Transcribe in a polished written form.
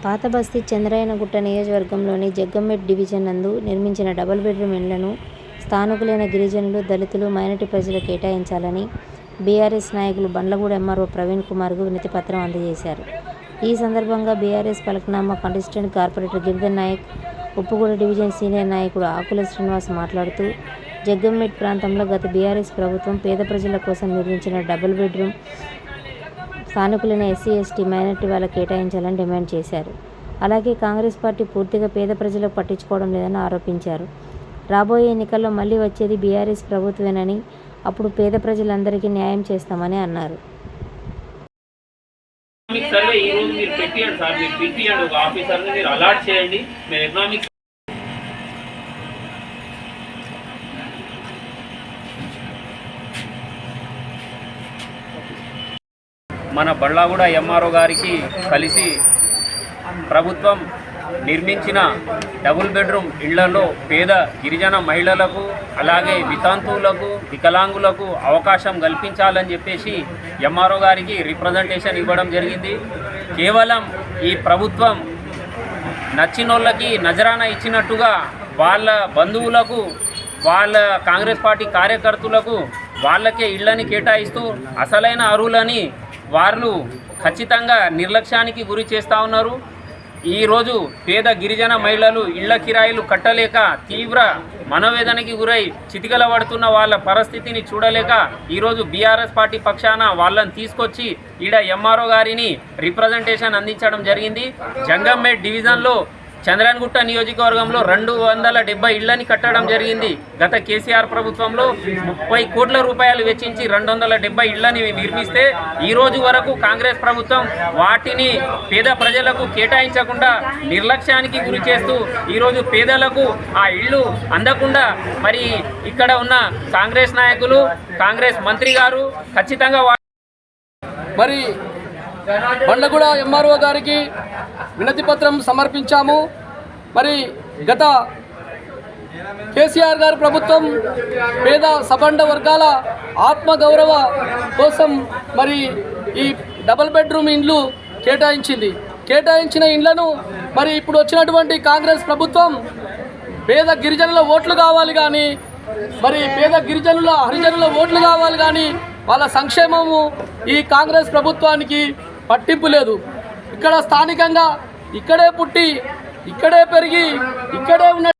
పాత బస్తీ చంద్రాయనగుట్ట నియోజకవర్గంలోని జగ్గంపేట్ డివిజన్ నందు నిర్మించిన డబుల్ బెడ్రూమ్ ఇళ్లను స్థానికులైన గిరిజనులు, దళితులు, మైనారిటీ ప్రజలకు కేటాయించాలని బీఆర్ఎస్ నాయకులు బండ్లగూడ ఎంఆర్ఓ ప్రవీణ్ కుమార్కు వినతిపత్రం అందజేశారు. ఈ సందర్భంగా BRS Falaknuma contestant corporator Giridhar Nayak, Uppuguda division senior నాయకుడు ఆకుల శ్రీనివాస్ మాట్లాడుతూ, జగ్గంపేట్ ప్రాంతంలో గత బీఆర్ఎస్ ప్రభుత్వం పేద ప్రజల కోసం నిర్మించిన డబుల్ బెడ్రూమ్ స్థానికులైన ఎస్సీ, ఎస్టీ, మైనారిటీ వాళ్ళకు కేటాయించాలని డిమాండ్ చేశారు. అలాగే కాంగ్రెస్ పార్టీ పూర్తిగా పేద ప్రజలకు పట్టించుకోవడం లేదని ఆరోపించారు. రాబోయే ఎన్నికల్లో మళ్లీ వచ్చేది బీఆర్ఎస్ ప్రభుత్వమేనని, అప్పుడు పేద ప్రజలందరికీ న్యాయం చేస్తామని అన్నారు. మన బండ్లగూడ ఎంఆర్ఓ గారికి కలిసి ప్రభుత్వం నిర్మించిన డబుల్ బెడ్రూమ్ ఇళ్లలో పేద గిరిజన మహిళలకు, అలాగే వితంతువులకు, వికలాంగులకు అవకాశం కల్పించాలని చెప్పేసి ఎంఆర్ఓ గారికి రిప్రజెంటేషన్ ఇవ్వడం జరిగింది. కేవలం ఈ ప్రభుత్వం నచ్చినోళ్ళకి నజరానా ఇచ్చినట్టుగా వాళ్ళ బంధువులకు, వాళ్ళ కాంగ్రెస్ పార్టీ కార్యకర్తలకు వాళ్ళకే ఇళ్ళని కేటాయిస్తూ అసలైన అర్హులని వాళ్ళు ఖచ్చితంగా నిర్లక్ష్యానికి గురి చేస్తూ ఉన్నారు. ఈరోజు పేద గిరిజన మహిళలు ఇళ్ల కిరాయిలు కట్టలేక తీవ్ర మనోవేదనకి గురై చితికలబడుతున్న వాళ్ళ పరిస్థితిని చూడలేక ఈరోజు బీఆర్ఎస్ పార్టీ పక్షాన వాళ్ళని తీసుకొచ్చి ఈడ ఎంఆర్ఓ గారిని రిప్రజెంటేషన్ అందించడం జరిగింది. జగ్గంపేట్ డివిజన్లో చంద్రాయనగుట్ట నియోజకవర్గంలో 270 ఇళ్లని కట్టడం జరిగింది. గత కేసీఆర్ ప్రభుత్వంలో 30 కోట్ల రూపాయలు వెచ్చించి 270 ఇళ్లని నిర్మిస్తే ఈరోజు వరకు కాంగ్రెస్ ప్రభుత్వం వాటిని పేద ప్రజలకు కేటాయించకుండా నిర్లక్ష్యానికి గురి చేస్తూ ఈరోజు పేదలకు ఆ ఇళ్ళు అందకుండా మరి ఇక్కడ ఉన్న కాంగ్రెస్ నాయకులు, కాంగ్రెస్ మంత్రి గారు ఖచ్చితంగా మరి బండ్లగూడ ఎంఆర్ఓ గారికి వినతి పత్రం సమర్పించాము. మరి గత కేసీఆర్ గారి ప్రభుత్వం పేద సబండ వర్గాల ఆత్మగౌరవ కోసం మరి ఈ డబుల్ బెడ్రూమ్ ఇండ్లు కేటాయించిన ఇండ్లను మరి ఇప్పుడు వచ్చినటువంటి కాంగ్రెస్ ప్రభుత్వం పేద గిరిజనుల ఓట్లు కావాలి కానీ, మరి పేద గిరిజనుల హరిజనుల ఓట్లు కావాలి కానీ వాళ్ళ సంక్షేమము ఈ కాంగ్రెస్ ప్రభుత్వానికి పట్టింపు లేదు. ఇక్కడ స్థానికంగా ఇక్కడే పుట్టి, ఇక్కడే పెరిగి, ఇక్కడే ఉన్న